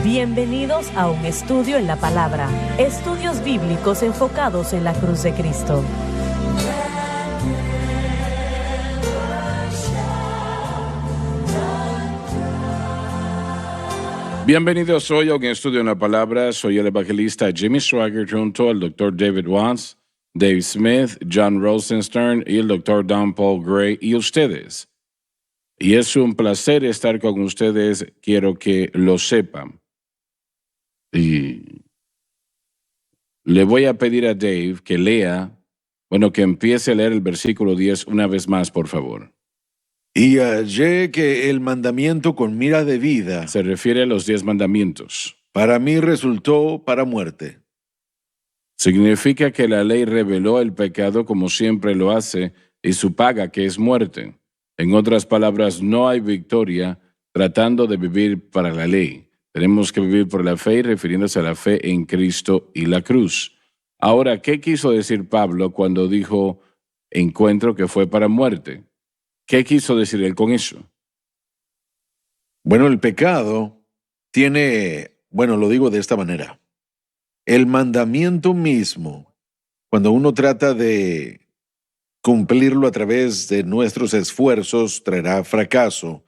Bienvenidos a un estudio en la palabra. Estudios bíblicos enfocados en la cruz de Cristo. Bienvenidos hoy a un estudio en la palabra. Soy el evangelista Jimmy Swaggart junto al Dr. David Watts, Dave Smith, John Rosenstern y el Dr. Don Paul Gray y ustedes. Y es un placer estar con ustedes, quiero que lo sepan. Y le voy a pedir a Dave que que empiece a leer el versículo 10 una vez más, por favor. Y hallé que el mandamiento con mira de vida Se refiere a los 10 mandamientos. para mí resultó para muerte. Significa que la ley reveló el pecado como siempre lo hace y su paga, que es muerte. En otras palabras, no hay victoria tratando de vivir para la ley. Tenemos que vivir por la fe, refiriéndose a la fe en Cristo y la cruz. Ahora, ¿qué quiso decir Pablo cuando dijo encuentro que fue para muerte? ¿Qué quiso decir él con eso? Bueno, el pecado tiene, lo digo de esta manera. El mandamiento mismo, cuando uno trata de cumplirlo a través de nuestros esfuerzos, traerá fracaso.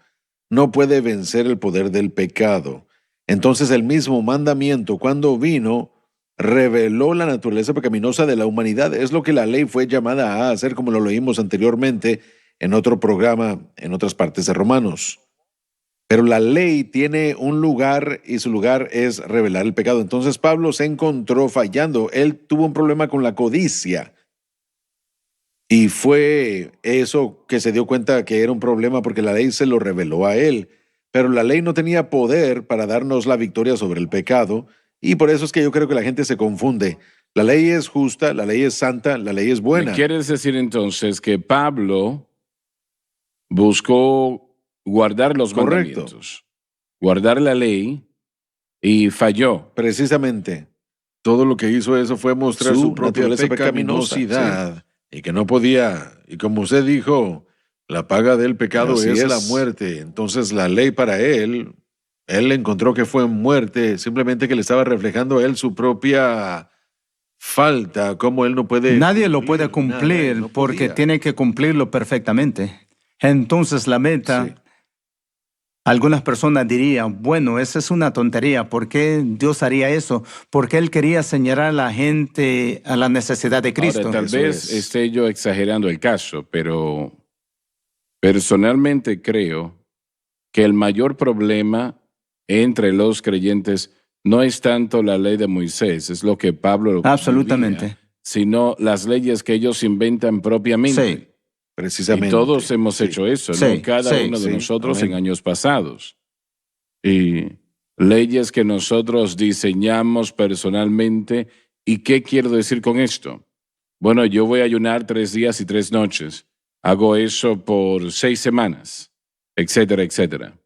No puede vencer el poder del pecado. Entonces el mismo mandamiento, cuando vino, reveló la naturaleza pecaminosa de la humanidad. Es lo que la ley fue llamada a hacer, como lo leímos anteriormente en otro programa, en otras partes de Romanos. Pero la ley tiene un lugar y su lugar es revelar el pecado. Entonces Pablo se encontró fallando. Él tuvo un problema con la codicia. Y fue eso que se dio cuenta que era un problema porque la ley se lo reveló a él. Pero la ley no tenía poder para darnos la victoria sobre el pecado. Y por eso es que yo creo que la gente se confunde. La ley es justa, la ley es santa, la ley es buena. ¿Me quieres decir entonces que Pablo buscó guardar los Correcto. mandamientos, guardar la ley y falló? Precisamente. Todo lo que hizo eso fue mostrar su propia naturaleza pecaminosidad y que no podía. Y como usted dijo, la paga del pecado Así es es. la muerte. Entonces la ley para él encontró que fue muerte, simplemente que le estaba reflejando a él su propia falta, como él no puede. Nadie lo puede nada, cumplir él no porque podía. tiene que cumplirlo perfectamente. Entonces la meta, Sí. algunas personas dirían, bueno, esa es una tontería. ¿Por qué Dios haría eso? Porque Él quería señalar a la gente a la necesidad de Cristo. Ahora, tal Eso vez es. esté yo exagerando el caso, pero personalmente creo que el mayor problema entre los creyentes no es tanto la ley de Moisés, es lo que Pablo Absolutamente. vivía, sino las leyes que ellos inventan propiamente. Sí. Precisamente. Y todos hemos Sí. hecho eso, ¿no? Sí, Cada sí, uno de sí, nosotros amén. en años pasados. Y leyes que nosotros diseñamos personalmente. ¿Y qué quiero decir con esto? Bueno, yo voy a ayunar 3 días y 3 noches. Hago eso por 6 semanas, etcétera, etcétera.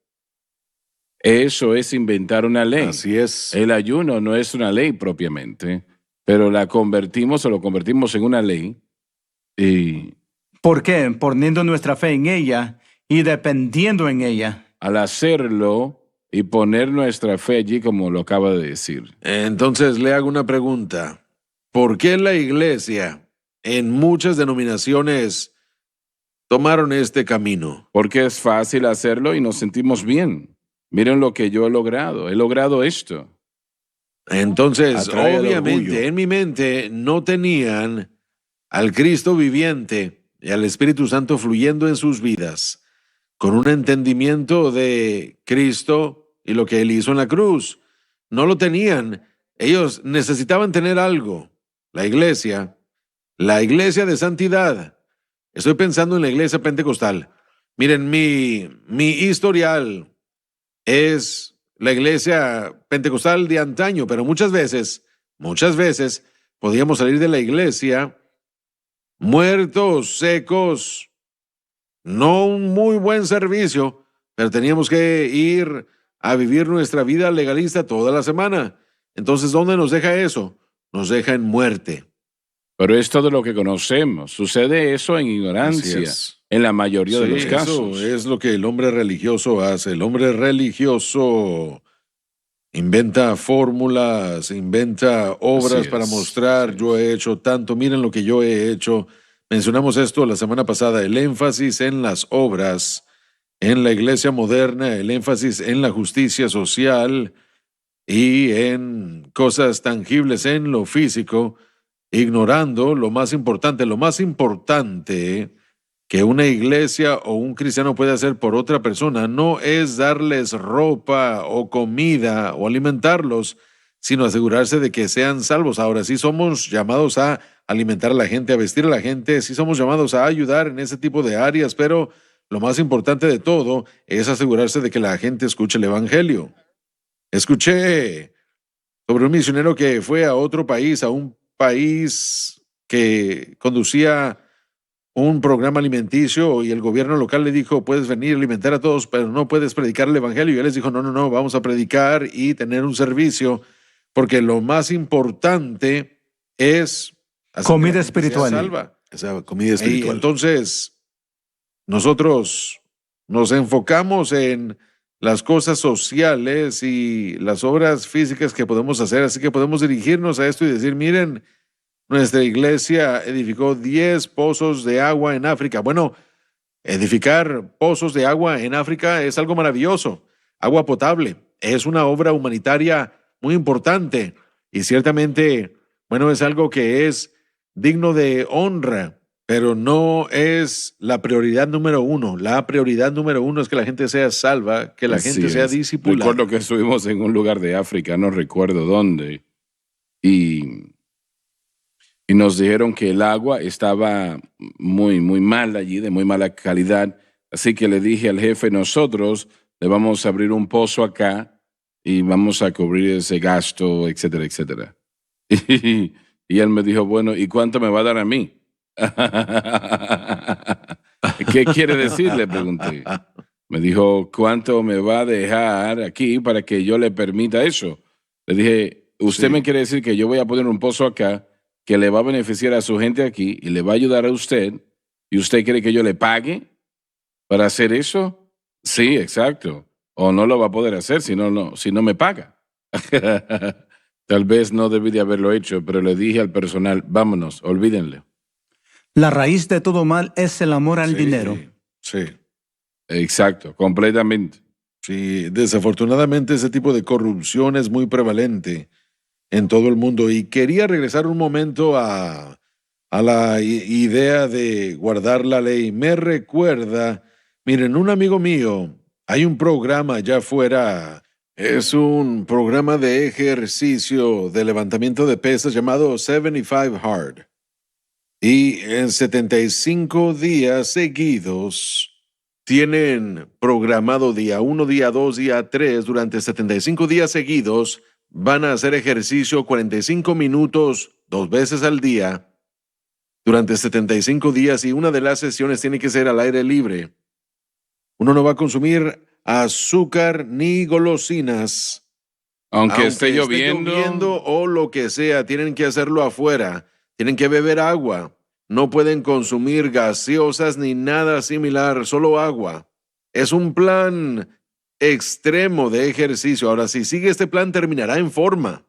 Eso es inventar una ley. Así es. El ayuno no es una ley propiamente, pero lo convertimos en una ley. Y ¿Por qué? Poniendo nuestra fe en ella y dependiendo en ella. al hacerlo y poner nuestra fe allí, como lo acaba de decir, Entonces le hago una pregunta. ¿Por qué la iglesia en muchas denominaciones tomaron este camino? porque es fácil hacerlo y nos sentimos bien. Miren lo que yo he logrado esto. Entonces, Atrae el obviamente, orgullo. en mi mente no tenían al Cristo viviente y al Espíritu Santo fluyendo en sus vidas, con un entendimiento de Cristo y lo que Él hizo en la cruz. No lo tenían. Ellos necesitaban tener algo. La iglesia de santidad. Estoy pensando en la iglesia pentecostal. Miren, mi historial es la iglesia pentecostal de antaño, pero muchas veces, podíamos salir de la iglesia muertos, secos, no un muy buen servicio, pero teníamos que ir a vivir nuestra vida legalista toda la semana. Entonces, ¿dónde nos deja eso? Nos deja en muerte. Pero es todo lo que conocemos. Sucede eso en ignorancia, Así es. en la mayoría de los casos. Eso es lo que el hombre religioso hace. El hombre religioso inventa fórmulas, inventa obras Así para es, mostrar, así yo es. he hecho tanto, miren lo que yo he hecho. Mencionamos esto la semana pasada, el énfasis en las obras, en la iglesia moderna, el énfasis en la justicia social y en cosas tangibles en lo físico, ignorando lo más importante. Lo más importante que una iglesia o un cristiano puede hacer por otra persona no es darles ropa o comida o alimentarlos, sino asegurarse de que sean salvos. Ahora, sí somos llamados a alimentar a la gente, a vestir a la gente, sí somos llamados a ayudar en ese tipo de áreas, pero lo más importante de todo es asegurarse de que la gente escuche el evangelio. Escuché sobre un misionero que fue a otro país, a un país que conducía un programa alimenticio y el gobierno local le dijo, puedes venir a alimentar a todos, pero no puedes predicar el evangelio. Y él les dijo, no, no, no, vamos a predicar y tener un servicio, porque lo más importante es hacer que Comida la gente sea espiritual. salva. Esa comida Y espiritual. entonces nosotros nos enfocamos en las cosas sociales y las obras físicas que podemos hacer, así que podemos dirigirnos a esto y decir, miren, nuestra iglesia edificó 10 pozos de agua en África. Bueno, edificar pozos de agua en África es algo maravilloso. Agua potable es una obra humanitaria muy importante y ciertamente, bueno, es algo que es digno de honra, pero no es la prioridad número uno. La prioridad número uno es que la gente sea salva, que la Así gente sea es. discipulada. Recuerdo que estuvimos en un lugar de África, no recuerdo dónde, y nos dijeron que el agua estaba muy, muy mal allí, de muy mala calidad. Así que le dije al jefe, nosotros le vamos a abrir un pozo acá y vamos a cubrir ese gasto, etcétera, etcétera. Y él me dijo, bueno, ¿y cuánto me va a dar a mí? ¿Qué quiere decir? Le pregunté. Me dijo, ¿cuánto me va a dejar aquí para que yo le permita eso? Le dije, usted Sí. me quiere decir que yo voy a poner un pozo acá que le va a beneficiar a su gente aquí y le va a ayudar a usted, y usted quiere que yo le pague para hacer eso? Sí, exacto. O no lo va a poder hacer si no me paga. Tal vez no debí de haberlo hecho, pero le dije al personal, vámonos, olvídenlo. La raíz de todo mal es el amor al Sí, dinero. Sí. Exacto, completamente. Sí, desafortunadamente ese tipo de corrupción es muy prevalente en todo el mundo. Y quería regresar un momento a la idea de guardar la ley. Me recuerda, miren, un amigo mío, hay un programa allá afuera, es un programa de ejercicio de levantamiento de pesas llamado 75 Hard. Y en 75 días seguidos tienen programado día 1, día 2, día 3, durante 75 días seguidos van a hacer ejercicio 45 minutos 2 veces al día durante 75 días, y una de las sesiones tiene que ser al aire libre. Uno no va a consumir azúcar ni golosinas. Aunque esté lloviendo, o lo que sea, tienen que hacerlo afuera. Tienen que beber agua. No pueden consumir gaseosas ni nada similar, solo agua. Es un plan extremo de ejercicio. Ahora, si sigue este plan, terminará en forma.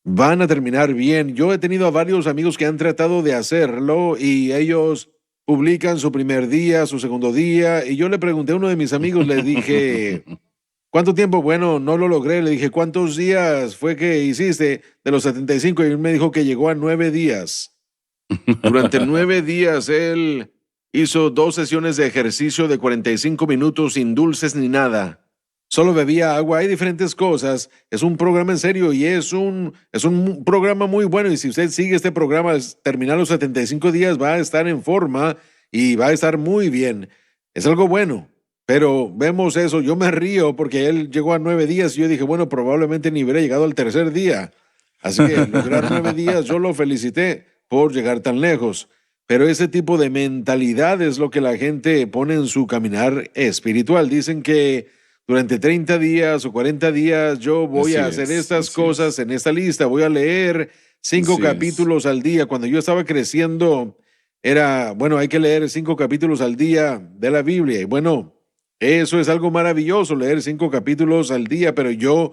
Van a terminar bien. Yo he tenido a varios amigos que han tratado de hacerlo y ellos publican su primer día, su segundo día, y yo le pregunté a uno de mis amigos, le dije, ¿cuánto tiempo? Bueno, no lo logré. Le dije, ¿cuántos días fue que hiciste de los 75? Y él me dijo que llegó a 9 días. Durante 9 días él hizo 2 sesiones de ejercicio de 45 minutos sin dulces ni nada. Solo bebía agua. Hay diferentes cosas. Es un programa en serio y es un programa muy bueno. Y si usted sigue este programa, terminar los 75 días, va a estar en forma y va a estar muy bien. Es algo bueno. Pero vemos eso, yo me río porque él llegó a 9 días y yo dije, bueno, probablemente ni hubiera llegado al tercer día. Así que lograr 9 días, yo lo felicité por llegar tan lejos. Pero ese tipo de mentalidad es lo que la gente pone en su caminar espiritual. Dicen que durante 30 días o 40 días yo voy a Así hacer es, estas así cosas en esta lista, voy a leer 5 Así es. capítulos al día. Cuando yo estaba creciendo era, bueno, hay que leer 5 capítulos al día de la Biblia. Y bueno, eso es algo maravilloso, leer 5 capítulos al día, pero yo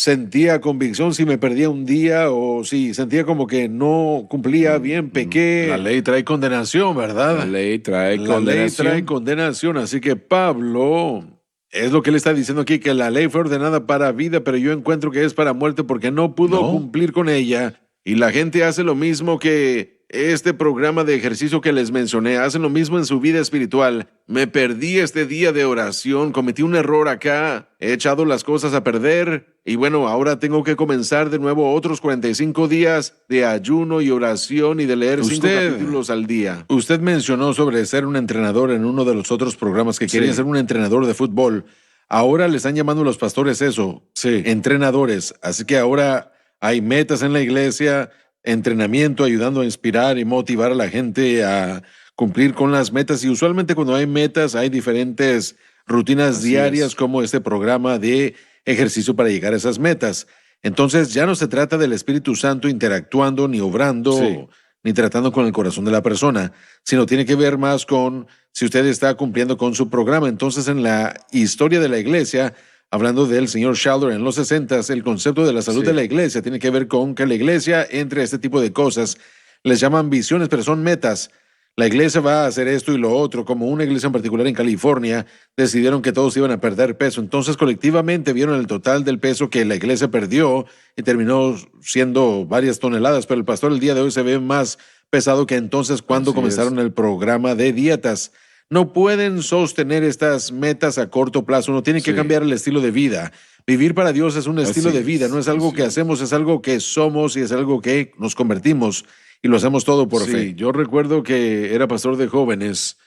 sentía convicción si me perdía un día o si sentía como que no cumplía bien, pequé. La ley trae condenación, ¿verdad? La ley trae La condenación. ley trae condenación, así que Pablo, es lo que él está diciendo aquí, que la ley fue ordenada para vida, pero yo encuentro que es para muerte porque no pudo cumplir con ella. Y la gente hace lo mismo que este programa de ejercicio que les mencioné, hacen lo mismo en su vida espiritual. Me perdí este día de oración, cometí un error acá, he echado las cosas a perder y bueno, ahora tengo que comenzar de nuevo otros 45 días de ayuno y oración y de leer 5 capítulos al día. Usted mencionó sobre ser un entrenador en uno de los otros programas que quería ser un entrenador de fútbol. Ahora le están llamando a los pastores eso, entrenadores. Así que ahora hay metas en la iglesia, entrenamiento, ayudando a inspirar y motivar a la gente a cumplir con las metas. Y usualmente cuando hay metas hay diferentes rutinas diarias como este programa de ejercicio para llegar a esas metas. Entonces ya no se trata del Espíritu Santo interactuando ni obrando ni tratando con el corazón de la persona, sino tiene que ver más con si usted está cumpliendo con su programa. Entonces en la historia de la iglesia, hablando del señor Schaller en los 60s, el concepto de la salud de la iglesia tiene que ver con que la iglesia entre este tipo de cosas. Les llaman visiones, pero son metas. La iglesia va a hacer esto y lo otro. Como una iglesia en particular en California, decidieron que todos iban a perder peso. Entonces, colectivamente vieron el total del peso que la iglesia perdió y terminó siendo varias toneladas. Pero el pastor el día de hoy se ve más pesado que entonces cuando comenzaron el programa de dietas. No pueden sostener estas metas a corto plazo. Uno tiene que cambiar el estilo de vida. Vivir para Dios es un estilo de vida. No es algo que hacemos, es algo que somos y es algo que nos convertimos y lo hacemos todo por fe. Yo recuerdo que era pastor de jóvenes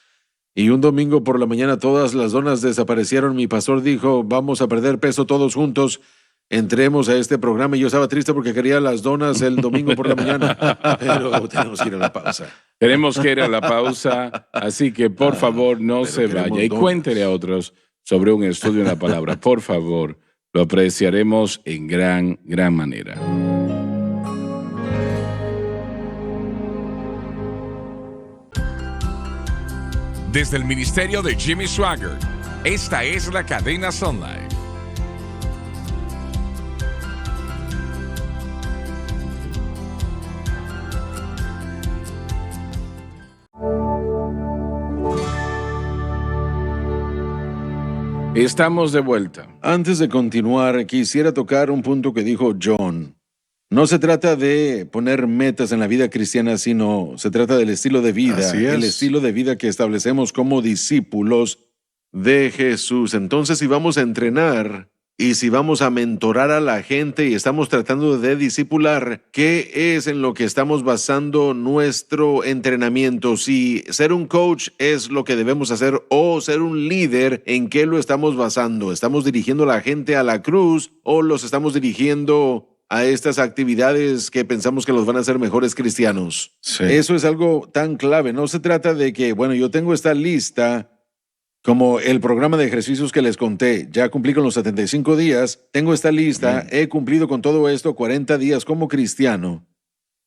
y un domingo por la mañana todas las donas desaparecieron. Mi pastor dijo, vamos a perder peso todos juntos. Entremos a este programa y yo estaba triste porque quería las donas el domingo por la mañana. Pero tenemos que ir a la pausa. Tenemos que ir a la pausa, así que por favor no se vaya y cuéntele a otros sobre un estudio en la palabra. Por favor, lo apreciaremos en gran manera. Desde el ministerio de Jimmy Swaggart, esta es la cadena Sun Life. Estamos de vuelta. Antes de continuar, quisiera tocar un punto que dijo John. No se trata de poner metas en la vida cristiana, sino se trata del estilo de vida, el estilo de vida que establecemos como discípulos de Jesús. Entonces, si vamos a entrenar y si vamos a mentorar a la gente y estamos tratando de discipular, ¿qué es en lo que estamos basando nuestro entrenamiento? Si ser un coach es lo que debemos hacer o ser un líder, ¿en qué lo estamos basando? ¿Estamos dirigiendo a la gente a la cruz o los estamos dirigiendo a estas actividades que pensamos que los van a hacer mejores cristianos? Eso es algo tan clave. No se trata de que, bueno, yo tengo esta lista como el programa de ejercicios que les conté. Ya cumplí con los 75 días, tengo esta lista, he cumplido con todo esto 40 días como cristiano.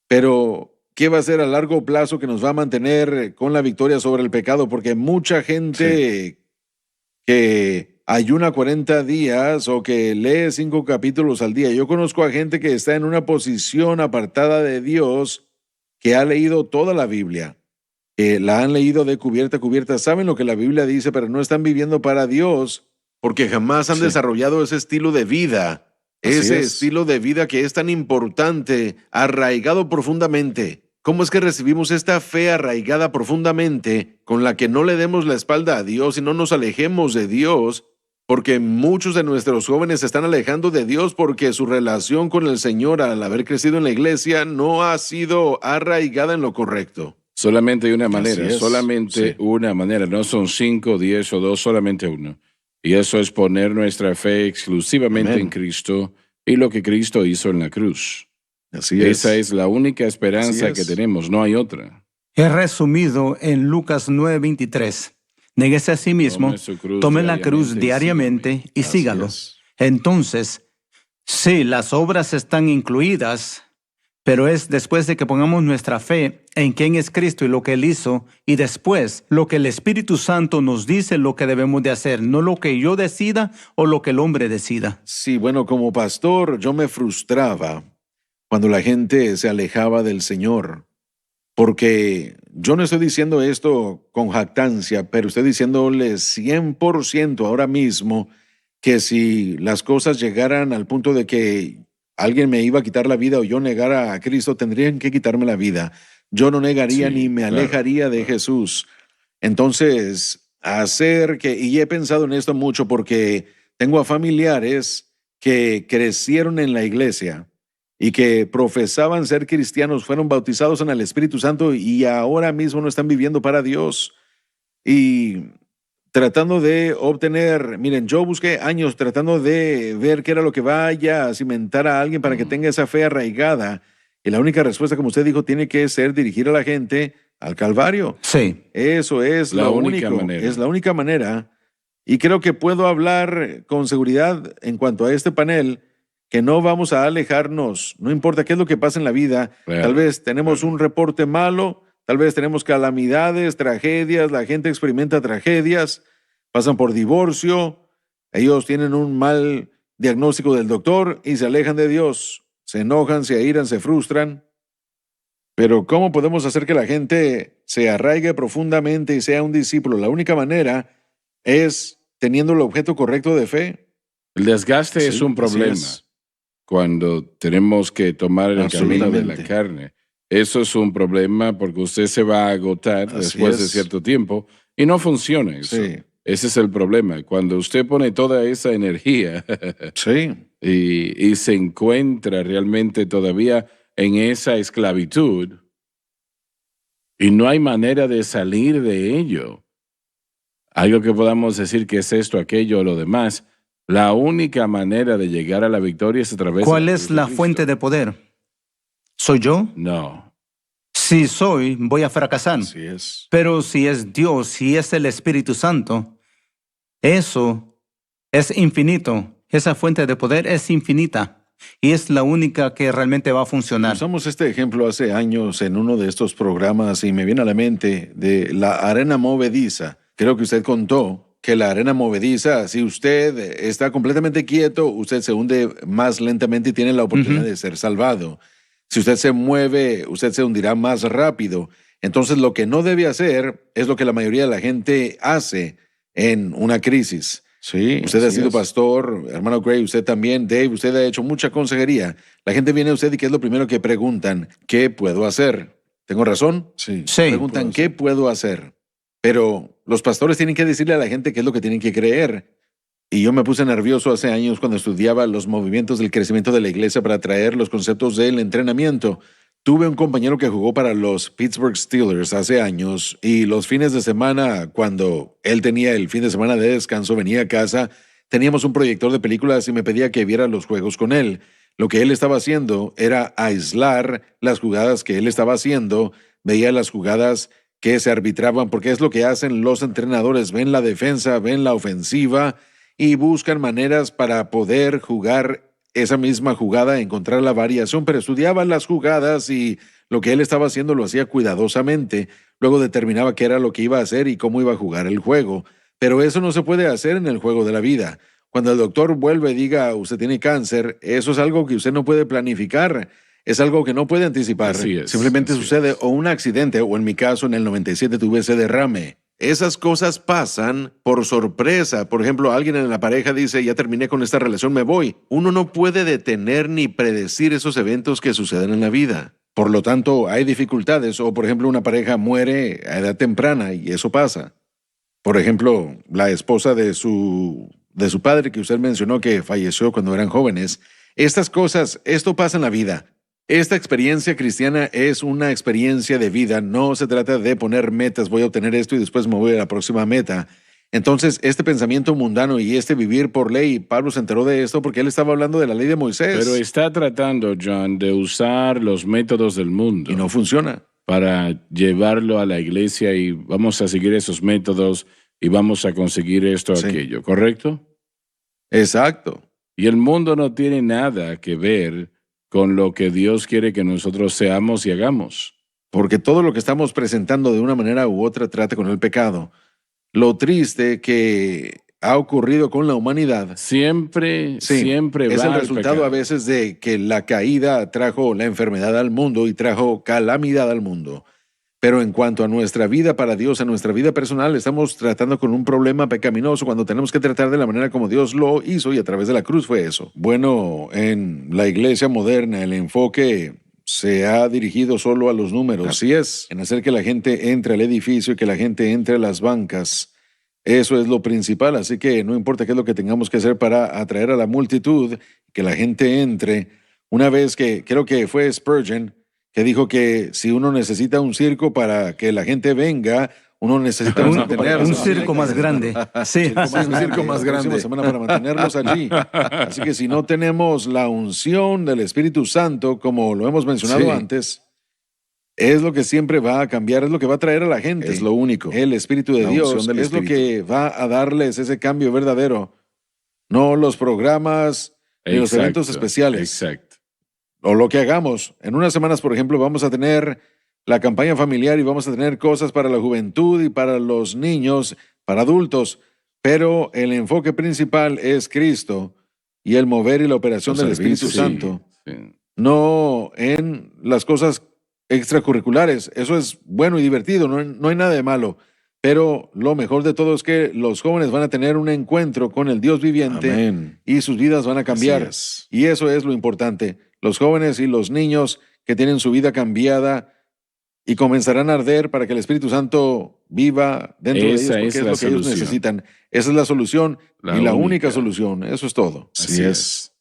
Pero, ¿qué va a ser a largo plazo que nos va a mantener con la victoria sobre el pecado? Porque mucha gente que ayuna 40 días o que lee 5 capítulos al día. Yo conozco a gente que está en una posición apartada de Dios, que ha leído toda la Biblia, que la han leído de cubierta a cubierta, saben lo que la Biblia dice, pero no están viviendo para Dios porque jamás han desarrollado ese estilo de vida, estilo de vida que es tan importante, arraigado profundamente. ¿Cómo es que recibimos esta fe arraigada profundamente con la que no le demos la espalda a Dios y no nos alejemos de Dios? Porque muchos de nuestros jóvenes se están alejando de Dios porque su relación con el Señor al haber crecido en la iglesia no ha sido arraigada en lo correcto. Solamente hay una manera, una manera. No son 5, 10 o 2, solamente uno. Y eso es poner nuestra fe exclusivamente en Cristo y lo que Cristo hizo en la cruz. Esa es la única esperanza que tenemos, no hay otra. Es resumido en Lucas 9:23. Néguese a sí mismo, tome la cruz diariamente y sígalo. Entonces, sí, las obras están incluidas, Pero es después de que pongamos nuestra fe en quién es Cristo y lo que Él hizo, y después lo que el Espíritu Santo nos dice lo que debemos de hacer, no lo que yo decida o lo que el hombre decida. Sí, bueno, como pastor yo me frustraba cuando la gente se alejaba del Señor, porque yo no estoy diciendo esto con jactancia, pero estoy diciéndole 100% ahora mismo que si las cosas llegaran al punto de que alguien me iba a quitar la vida o yo negara a Cristo, tendrían que quitarme la vida. Yo no negaría Sí, ni me claro, alejaría de Jesús. Entonces, y he pensado en esto mucho porque tengo a familiares que crecieron en la iglesia y que profesaban ser cristianos, fueron bautizados en el Espíritu Santo y ahora mismo no están viviendo para Dios. Y tratando de obtener, miren, yo busqué años tratando de ver qué era lo que vaya a cimentar a alguien para que tenga esa fe arraigada. Y la única respuesta, como usted dijo, tiene que ser dirigir a la gente al Calvario. Sí. Eso es La lo única único, manera. es la única manera. Y creo que puedo hablar con seguridad en cuanto a este panel, que no vamos a alejarnos, no importa qué es lo que pasa en la vida. Claro, Tal vez tenemos claro. un reporte malo, tal vez tenemos calamidades, tragedias, la gente experimenta tragedias, pasan por divorcio, ellos tienen un mal diagnóstico del doctor y se alejan de Dios, se enojan, se airan, se frustran. Pero ¿cómo podemos hacer que la gente se arraigue profundamente y sea un discípulo? La única manera es teniendo el objeto correcto de fe. El desgaste es Sí, un así problema es. cuando tenemos que tomar el camino de la Absolutamente. carne. Eso es un problema porque usted se va a agotar Así después de es. cierto tiempo y no funciona eso. Sí, Ese es el problema. Cuando usted pone toda esa energía sí, y se encuentra realmente todavía en esa esclavitud y no hay manera de salir de ello, algo que podamos decir que es esto, aquello o lo demás, la única manera de llegar a la victoria es a través de ¿Cuál la es cruz de la Cristo. fuente de poder? ¿Soy yo? No. Si soy, voy a fracasar. así es. Pero si es Dios, si es el Espíritu Santo, eso es infinito. Esa fuente de poder es infinita y es la única que realmente va a funcionar. Usamos este ejemplo hace años en uno de estos programas y me viene a la mente de la arena movediza. Creo que usted contó que la arena movediza, si usted está completamente quieto, usted se hunde más lentamente y tiene la oportunidad de ser salvado. Si usted se mueve, usted se hundirá más rápido. Entonces, lo que no debe hacer es lo que la mayoría de la gente hace en una crisis. Sí, Usted ha así sido es. pastor, hermano Gray, usted también, Dave, usted ha hecho mucha consejería. La gente viene a usted y ¿qué es lo primero que preguntan? ¿Qué puedo hacer? ¿Tengo razón? Sí. Sí. Preguntan, ¿qué puedo hacer? Pero los pastores tienen que decirle a la gente qué es lo que tienen que creer. Y yo me puse nervioso hace años cuando estudiaba los movimientos del crecimiento de la iglesia para traer los conceptos del entrenamiento. Tuve un compañero que jugó para los Pittsburgh Steelers hace años y los fines de semana, cuando él tenía el fin de semana de descanso, venía a casa, teníamos un proyector de películas y me pedía que viera los juegos con él. Lo que él estaba haciendo era aislar las jugadas que él estaba haciendo, veía las jugadas que se arbitraban, porque es lo que hacen los entrenadores, ven la defensa, ven la ofensiva y buscan maneras para poder jugar esa misma jugada, encontrar la variación, pero estudiaban las jugadas y lo que él estaba haciendo lo hacía cuidadosamente, luego determinaba qué era lo que iba a hacer y cómo iba a jugar el juego. Pero eso no se puede hacer en el juego de la vida. Cuando el doctor vuelve y diga, usted tiene cáncer, eso es algo que usted no puede planificar. Es algo que no puede anticipar. Así es, Simplemente así sucede es. o un accidente, o en mi caso en el 97 tuve ese derrame. Esas cosas pasan por sorpresa. Por ejemplo, alguien en la pareja dice, ya terminé con esta relación, me voy. Uno no puede detener ni predecir esos eventos que suceden en la vida. Por lo tanto, hay dificultades. O, por ejemplo, una pareja muere a edad temprana y eso pasa. Por ejemplo, la esposa de su padre que usted mencionó que falleció cuando eran jóvenes. Estas cosas, esto pasa en la vida. Esta experiencia cristiana es una experiencia de vida. No se trata de poner metas, voy a obtener esto y después me voy a la próxima meta. Entonces, este pensamiento mundano y este vivir por ley, Pablo se enteró de esto porque él estaba hablando de la ley de Moisés. Pero está tratando, John, de usar los métodos del mundo Y no funciona. para llevarlo a la iglesia y vamos a seguir esos métodos y vamos a conseguir esto o Sí. aquello, ¿correcto? Exacto. Y el mundo no tiene nada que ver con lo que Dios quiere que nosotros seamos y hagamos. Porque todo lo que estamos presentando de una manera u otra trata con el pecado. Lo triste que ha ocurrido con la humanidad Siempre es va el al resultado pecado. a veces de que la caída trajo la enfermedad al mundo y trajo calamidad al mundo. Pero en cuanto a nuestra vida para Dios, a nuestra vida personal, estamos tratando con un problema pecaminoso cuando tenemos que tratar de la manera como Dios lo hizo y a través de la cruz fue eso. Bueno, en la iglesia moderna el enfoque se ha dirigido solo a los números. Así es. En hacer que la gente entre al edificio y que la gente entre a las bancas. Eso es lo principal, así que no importa qué es lo que tengamos que hacer para atraer a la multitud, que la gente entre. Una vez que, creo que fue Spurgeon, que dijo que si uno necesita un circo para que la gente venga, uno necesita mantenerlos. Un circo más grande. Sí. Un circo más grande. Semana para mantenerlos allí. Así que si no tenemos la unción del Espíritu Santo, como lo hemos mencionado antes, es lo que siempre va a cambiar, es lo que va a traer a la gente. Es lo único. El Espíritu de La Dios unción del es lo Espíritu. que va a darles ese cambio verdadero. No los programas ni los eventos especiales. Exacto. O lo que hagamos. En unas semanas, por ejemplo, vamos a tener la campaña familiar y vamos a tener cosas para la juventud y para los niños, para adultos. Pero el enfoque principal es Cristo y el mover y la operación del Espíritu Santo. Sí. No en las cosas extracurriculares. Eso es bueno y divertido, no hay nada de malo. Pero lo mejor de todo es que los jóvenes van a tener un encuentro con el Dios viviente. Amén. Y sus vidas van a cambiar. Así es. Y eso es lo importante. Los jóvenes y los niños que tienen su vida cambiada y comenzarán a arder para que el Espíritu Santo viva dentro de ellos, Esa porque es es la lo que ellos solución. necesitan. Esa es la solución y la única única solución. Eso es todo. Así es.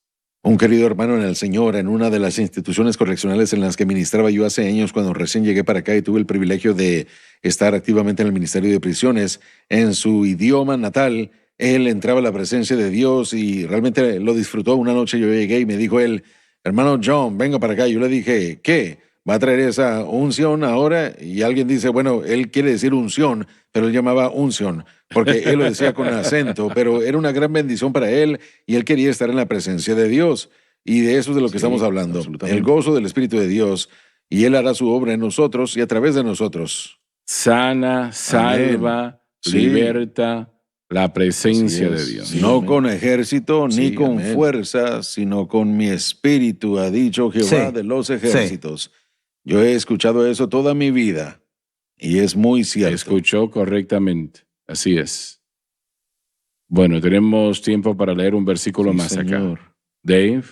Un querido hermano en el Señor, en una de las instituciones correccionales en las que ministraba yo hace años cuando recién llegué para acá y tuve el privilegio de estar activamente en el Ministerio de Prisiones, en su idioma natal, él entraba a la presencia de Dios y realmente lo disfrutó. Una noche yo llegué y me dijo él, hermano John, venga para acá. Yo le dije, ¿qué? ¿Va a traer esa unción ahora? Y alguien dice, bueno, él quiere decir unción, pero él llamaba unción, porque él lo decía con acento, pero era una gran bendición para él y él quería estar en la presencia de Dios. Y de eso es de lo que estamos hablando, absolutamente. el gozo del Espíritu de Dios, y él hará su obra en nosotros y a través de nosotros. Sana, salva, Sí. liberta, la presencia Así de es. Dios. No con ejército ni Sí, con amén. fuerza, sino con mi espíritu, ha dicho Jehová Sí. de los ejércitos. Yo he escuchado eso toda mi vida y es muy cierto. Escuchó correctamente. Así es. Bueno, tenemos tiempo para leer un versículo Sí, más señor. acá. Dave,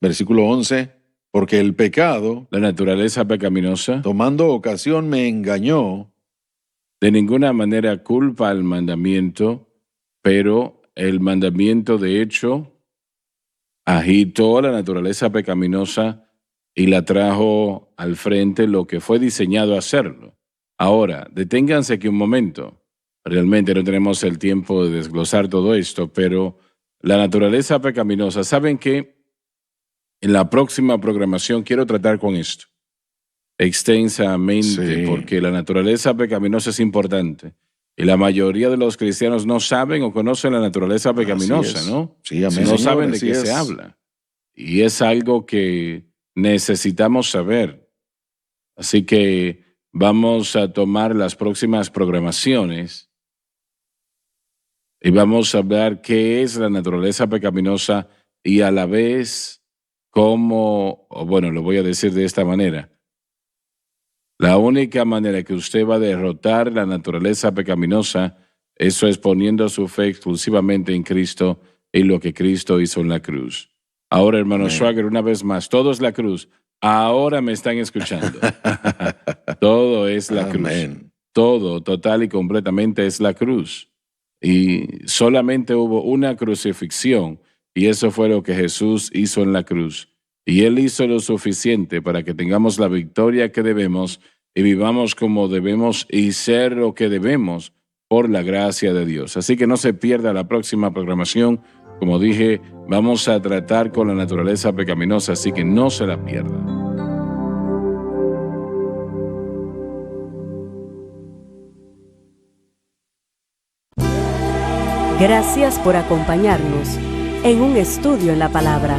Versículo 11, porque el pecado, la naturaleza pecaminosa tomando ocasión, me engañó, de ninguna manera culpa al mandamiento, pero el mandamiento de hecho agitó la naturaleza pecaminosa y la trajo al frente lo que fue diseñado a hacerlo. Ahora, deténganse aquí un momento. Realmente no tenemos el tiempo de desglosar todo esto, pero la naturaleza pecaminosa, ¿saben qué? En la próxima programación quiero tratar con esto extensamente, Sí. porque la naturaleza pecaminosa es importante. Y la mayoría de los cristianos no saben o conocen la naturaleza pecaminosa, Así es. ¿no? Sí, amén, No señor, saben de así qué es. se habla. Y es algo que necesitamos saber. Así que vamos a tomar las próximas programaciones y vamos a hablar qué es la naturaleza pecaminosa y a la vez cómo, o bueno, lo voy a decir de esta manera. La única manera que usted va a derrotar la naturaleza pecaminosa, eso es poniendo su fe exclusivamente en Cristo y lo que Cristo hizo en la cruz. Ahora, hermano Amén. Schwager, una vez más, todo es la cruz. Ahora me están escuchando. Todo es la cruz. Amén. Todo, total y completamente es la cruz. Y solamente hubo una crucifixión y eso fue lo que Jesús hizo en la cruz. Y Él hizo lo suficiente para que tengamos la victoria que debemos y vivamos como debemos y ser lo que debemos por la gracia de Dios. Así que no se pierda la próxima programación. Como dije, vamos a tratar con la naturaleza pecaminosa, así que no se la pierda. Gracias por acompañarnos en un estudio en la palabra.